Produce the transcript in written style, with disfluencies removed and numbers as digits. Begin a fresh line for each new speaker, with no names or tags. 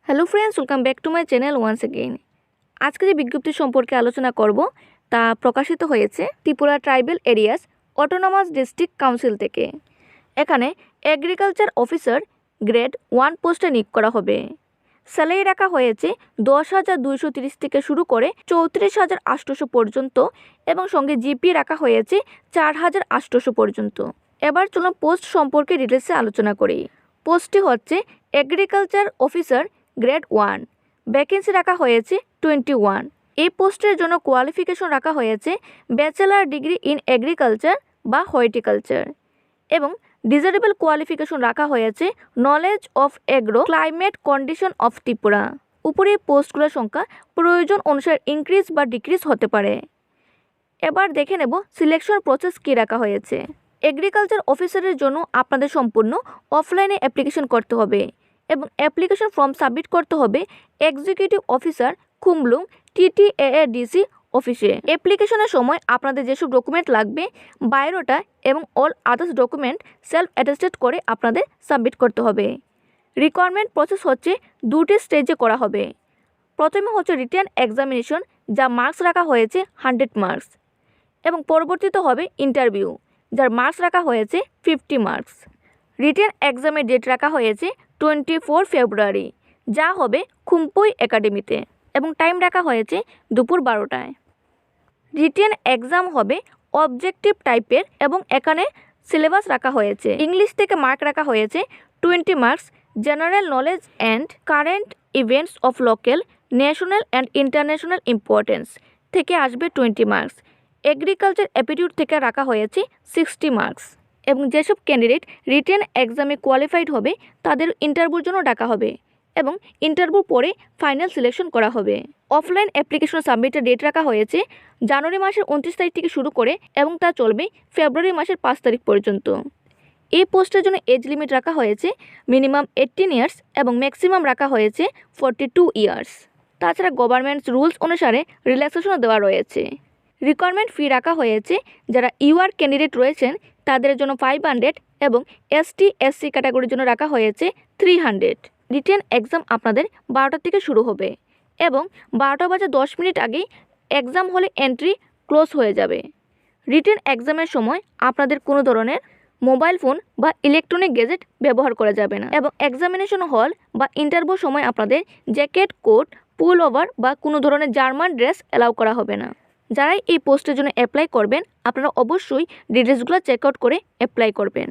Hello friends, welcome back to my channel once again. আজকে যে বিজ্ঞপ্তি সম্পর্কে আলোচনা করব তা প্রকাশিত হয়েছে Tripura tribal areas autonomous district council থেকে। এখানে এগ্রিকালচার অফিসার গ্রেড 1 পোস্টে নিয়োগ করা হবে। স্যালারি রাখা হয়েছে 10,230 থেকে শুরু করে 34,800 পর্যন্ত এবং সঙ্গে জিপি রাখা হয়েছে 4,800 পর্যন্ত। এবার চলুন পোস্ট সম্পর্কে ডিটেলসে আলোচনা করি। পোস্টটি হচ্ছে এগ্রিকালচার অফিসার গ্রেড 1, ভ্যাকেন্সি রাখা হয়েছে 21। এই পোস্টের জন্য কোয়ালিফিকেশন রাখা হয়েছে ব্যাচেলার ডিগ্রি ইন এগ্রিকালচার বা হর্টিকালচার এবং ডিজারেবল কোয়ালিফিকেশন রাখা হয়েছে knowledge of agro climate condition of Tripura. উপরে পোস্টগুলোর সংখ্যা প্রয়োজন অনুসারে ইনক্রিজ বা ডিক্রিজ হতে পারে। এবার দেখে নেব সিলেকশন প্রসেস কী রাখা হয়েছে। এগ্রিকালচার অফিসারের জন্য আপনাদের সম্পূর্ণ অফলাইনে অ্যাপ্লিকেশন করতে হবে এবং অ্যাপ্লিকেশন ফর্ম সাবমিট করতে হবে এক্সিকিউটিভ অফিসার খুমলুং TTAADC অফিসে। অ্যাপ্লিকেশনের সময় আপনাদের যেসব ডকুমেন্ট লাগবে বায়োডাটা এবং all others document self attested করে আপনাদের সাবমিট করতে হবে। রিকোয়ারমেন্ট প্রসেস হচ্ছে দুটি স্টেজে করা হবে। প্রথমে হচ্ছে রিটেন এক্সামিনেশন, যা মার্কস রাখা হয়েছে 100 মার্কস, এবং পরবর্তীতে হবে ইন্টারভিউ, যার মার্কস রাখা হয়েছে 50 মার্কস। রিটেন এক্সামের ডেট রাখা হয়েছে 24 ফেব্রুয়ারি, যা হবে খুম্পুই একাডেমিতে, এবং টাইম রাখা হয়েছে দুপুর 12টায়। রিটেন এক্সাম হবে অবজেক্টিভ টাইপের এবং এখানে সিলেবাস রাখা হয়েছে ইংলিশ থেকে মার্ক রাখা হয়েছে 20 marks, general knowledge and current events of local, national and international importance থেকে আসবে 20 মার্কস। এগ্রিকালচার অ্যাপটিটিউড থেকে রাখা হয়েছে 60 মার্কস, এবং যেসব ক্যান্ডিডেট রিটেন এক্সামে কোয়ালিফাইড হবে তাদের ইন্টারভিউর জন্য ডাকা হবে এবং ইন্টারভিউ পরে ফাইনাল সিলেকশন করা হবে। অফলাইন অ্যাপ্লিকেশন সাবমিটের ডেট রাখা হয়েছে জানুয়ারি মাসের 29 তারিখ থেকে শুরু করে এবং তা চলবে ফেব্রুয়ারি মাসের 5 তারিখ পর্যন্ত। এই পোস্টের জন্য এজ লিমিট রাখা হয়েছে মিনিমাম 18 ইয়ার্স এবং ম্যাক্সিমাম রাখা হয়েছে 42 ইয়ার্স। তাছাড়া গভর্নমেন্টস রুলস অনুসারে রিল্যাক্সেশনও দেওয়া রয়েছে। রিকোয়ারমেন্ট ফি রাখা হয়েছে যারা ইউআর ক্যান্ডিডেট রয়েছেন তাদের জন্য 500 এবং ST/SC ক্যাটাগরির জন্য রাখা হয়েছে 300। রিটেন এক্সাম আপনাদের 12টা থেকে শুরু হবে এবং 12:10 আগেই এক্সাম হলে এন্ট্রি ক্লোজ হয়ে যাবে। রিটেন এক্সামের সময় আপনাদের কোনো ধরনের মোবাইল ফোন বা ইলেকট্রনিক গ্যাজেট ব্যবহার করা যাবে না এবং এক্সামিনেশন হল বা ইন্টারভিউ সময় আপনাদের জ্যাকেট, কোট, পুল ওভার বা কোনো ধরনের জার্মান ড্রেস অ্যালাউ করা হবে না। যারাই এই পোস্টের জন্য অ্যাপ্লাই করবেন আপনারা অবশ্যই ডিটেলসগুলো চেক আউট করে অ্যাপ্লাই করবেন।